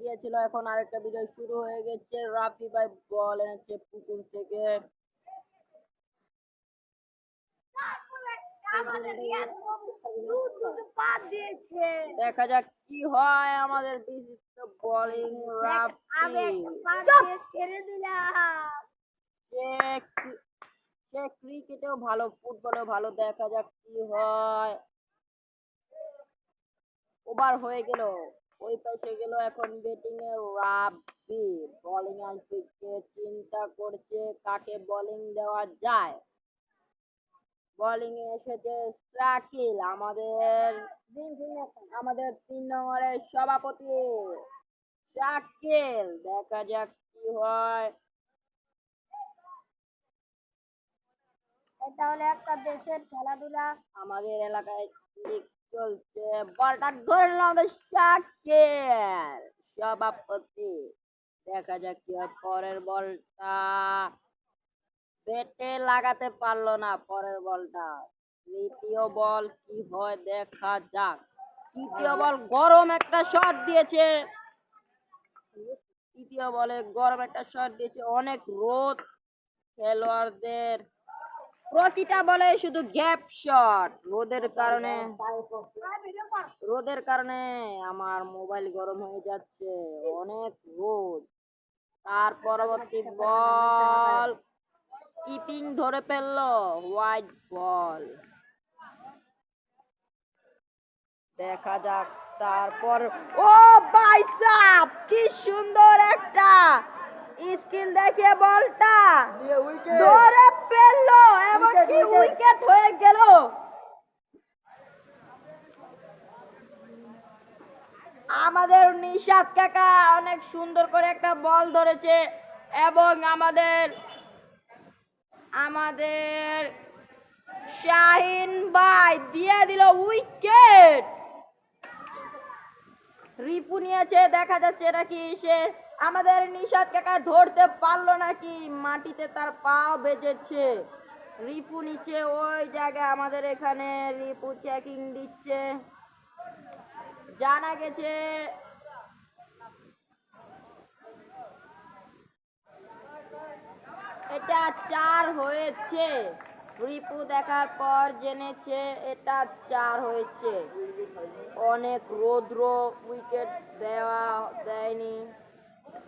গিয়েছিল, এখন আরেকটা ভিডিও শুরু হয়ে গেছে। রাফি ভাই বল এনেছে পুকুর থেকে। দেখা যাক কি হয় আমাদের বিশিষ্ট বোলিং রাফি। সে ক্রিকেটেও ভালো, ফুটবলেও ভালো। দেখা যাক কি হয়। ওভার হয়ে গেল, ওই পাশে গেল। এখন ব্যাটিং এ রাফি, বোলিং আসবে, চিন্তা করছে কাকে বোলিং দেওয়া যায়। বোলিং এ এসেছে শাকিল, আমাদের 3 নম্বরের সভাপতি শাকিল। দেখা যাক কি হয়। এটা হলো একটা দেশের খেলাধুলা। আমাদের এলাকায় চলছে, বলটা ধরল আমাদের শাকিল সভাপতি। দেখা যাক কি হয়। পরের বলটা ব্যাটে লাগাতে পারলো না। পরের বলটা, তৃতীয় বল কি হয় দেখা যাক। তৃতীয় বল গরম একটা শট দিয়েছে। তৃতীয় বলে গরম একটা শট দিয়েছে। অনেক রোদ খেলোয়াড়দের, প্রতিটা বলে শুধু গ্যাপ শট। রোদের কারণে আমার মোবাইল গরম হয়ে যাচ্ছে, অনেক রোদ। তার পরবর্তী বল কিপিং ধরে ফেললো, হোয়াইট বল। দেখা যাক তারপর। ও ভাই সাব, কি সুন্দর একটা স্কিল দেখিয়ে বলটা ধরে ফেললো এবং কি উইকেট হয়ে গেল। আমাদের নিশাদ কাকা অনেক সুন্দর করে একটা বল ধরেছে এবং আমাদের শাহিন ভাই দিয়ে দিল উইকেট। রিপু নিয়েছে, দেখা যাচ্ছে নাকি সে আমাদের নিশাদ কাকা ধরতে পারলো নাকি, মাটিতে তার পা বেজেছে। রিপু নিচে ওই জায়গায়, আমাদের এখানে রিপু চেকিং দিচ্ছে। জানা গেছে এটা 4 হয়েছে। রিপু দেখার পর জেনেছে এটা 4 হয়েছে। অনেক রৌদ্র, উইকেট দেয়নি।